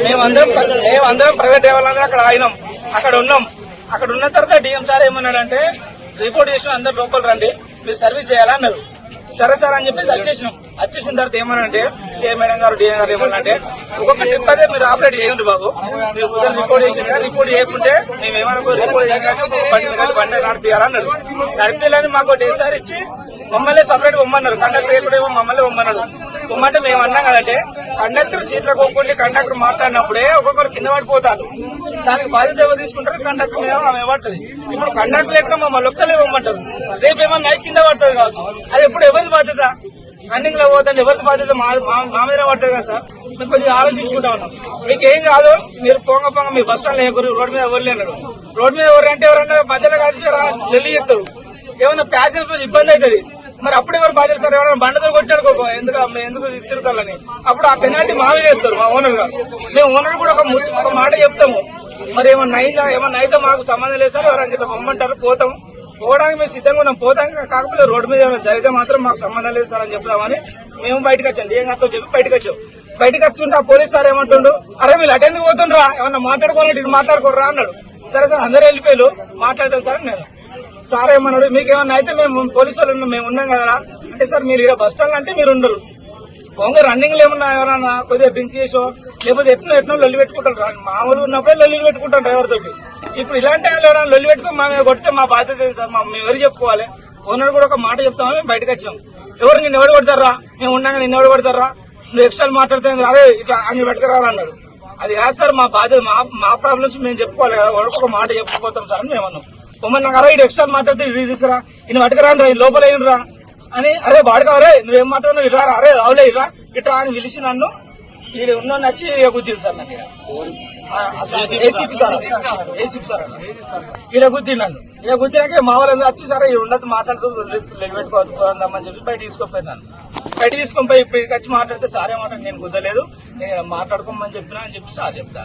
మేమందరం ప్రైవేట్ వాళ్ళందరూ అక్కడ ఆగినాం, అక్కడ ఉన్నాం. అక్కడ ఉన్న తర్వాత డిఎం సార్ ఏమన్నాడంటే రిపోర్ట్ చేసిన అందరు లోపల రండి, మీరు సర్వీస్ చేయాలన్నారు. సరే సార్ అని చెప్పేసి వచ్చేసిన తర్వాత ఏమనంటే సిఐ మేడం గారు డిఎం గారు ఏమన్నంటే ఒక్కొక్క ట్రిప్ అయితే మీరు ఆపరేట్ చేయండి బాబు, మీరు రిపోర్ట్ చేసిన రిపోర్ట్ చేయకుంటే మేము ఏమనుకో రిపోర్ట్ చేయడానికి బండి నడిపియాలన్నాడు. నడిపియాలని మాకు డేసారి ఇచ్చి మమ్మల్ని సపరేట్ పొమ్మన్నారు. కండక్టర్ కూడా మమ్మల్ని పొమ్మన్నాడు. పొమ్మంటే మేము అన్నాం కదంటే కండక్టర్ సీట్లో కొనుక్కోండి, కండక్టర్ మాట్లాడినప్పుడే ఒక్కొక్కరు కింద పడిపోతారు. దానికి బాధ్యత ఎవరు తీసుకుంటారు? కండక్టర్ మీద ఆమె పడుతుంది. ఇప్పుడు కండక్టర్ ఎక్కడ మమ్మల్ని ఒక్కలే పొమ్మంటారు, రేపు ఏమన్నా కింద పడుతుంది కావచ్చు. అది ఎప్పుడు ఎవరి బాధ్యత? రన్నింగ్ లో పోతుంది ఎవరి బాధ్యత? మా మీద పడుతుంది కదా సార్. మేము కొంచెం ఆలోచించుకుంటా ఉన్నాం. మీకు ఏం కాదు, మీరు పొంగ మీ బస్ స్టాండ్ లేకరు, రోడ్డు మీద ఎవరు లేనారు. రోడ్డు మీద ఎవరు అంటే ఎవరన్నా మధ్యలో కలిసి వెళ్ళి చెప్తారు, ఏమన్నా ప్యాసింజర్స్ ఇబ్బంది అవుతుంది. మరి అప్పుడు ఎవరు బాధ్యత సార్? ఎవరైనా బండతో కొట్టాడుకో ఎందుకు తిరుగుతారని అప్పుడు ఆ పెనాల్టీ మా మీద వేస్తారు మా ఓనర్ గారు. మేము ఓనర్ కూడా ఒక మాట చెప్తాము, మరి ఏమన్నా అయితే మాకు సంబంధం లేదు సార్, ఎవరైనా చెప్పి పొమ్మంటారు, పోవడానికి మేము సిద్ధంగా ఉన్నాం. పోతాం, కాకపోతే రోడ్డు మీద ఏమైనా జరిగితే మాత్రం మాకు సంబంధం లేదు సార్ అని చెప్తామని మేము బయటకు వచ్చాం. ఏం కాదో చెప్పి బయటకు వస్తుంటే ఆ పోలీస్ సార్ ఏమంటుండు, అరే మీరు అటెందుకు పోతుండ్రా, ఏమన్నా మాట్లాడుకోవాలంటే ఇటు మాట్లాడుకోర్రా అన్నాడు. సరే సార్ అందరూ వెళ్ళిపోయారు, మాట్లాడతాను సార్ నేను. సార్ ఏమన్నాడు, మీకేమన్నా అయితే మేము పోలీసు వాళ్ళు మేము ఉన్నాం కదరా అంటే, సార్ మీరు ఇక్కడ బస్ స్టాండ్ అంటే మీరు ఉండరు, కొంగ రన్నింగ్ లో ఏమన్నా ఎవరన్నా కొద్దిగా డ్రింక్ చేసో లేకపోతే ఎట్నో లొల్లి పెట్టుకుంటారు. మామూలు ఉన్నప్పుడే లొల్లి పెట్టుకుంటాం డ్రైవర్ తోటి. ఇప్పుడు ఇలాంటి టైంలో ఎవరైనా లొల్లి పెట్టుకుని మేము కొడితే మా బాధ్యత లేదు సార్. మేము ఎవరు చెప్పుకోవాలి? ఓనర్ కూడా ఒక మాట చెప్తామని మేము బయటకు వచ్చాం. ఎవరు నిన్ను ఎవరు కొడతారా, మేము ఉన్నాక నిన్ను ఎవరు కొడతారా, నువ్వు ఎక్స్ట్రా మాట్లాడితే అరే ఇట్లా అని పెట్టుకురా అన్నాడు. అది కాదు సార్, మా బాధ్యత, మా ప్రాబ్లమ్స్ మేము చెప్పుకోవాలి కదా. ఒక మాట చెప్పుకోతాం సార్ అని మేము అన్నాం. నాకు అరే ఇటు ఎక్స్ట్రా మాట్లాడితే ఇది తీసుకురా, ఇన్ని పట్టుకురాను రా, లోపల ఏంట్రా అని, అరే వాడుకోవరే నువ్వేం మాట్లాడుతున్నావు, ఇట్రా అరే అవులే ఇట్రా అని పిలిచి నన్ను ఈడ ఉన్న నచ్చి గుద్దింది సార్. నాకు ఏసీపీ సార్ ఈడ గుద్ది నన్ను. ఈడ గుద్దినాక మా వాళ్ళందరూ వచ్చి సరే ఈ ఉండదు మాట్లాడుతూ పెట్టుకోవద్దామని చెప్పి బయట తీసుకొని నన్ను. బయట తీసుకొని పోయి ఇప్పటికి వచ్చి మాట్లాడితే సార్ ఏమంటారు, నేను గుద్దలేదు, నేను మాట్లాడుకోమని చెప్తున్నా అని చెప్పి సార్ చెప్తాను.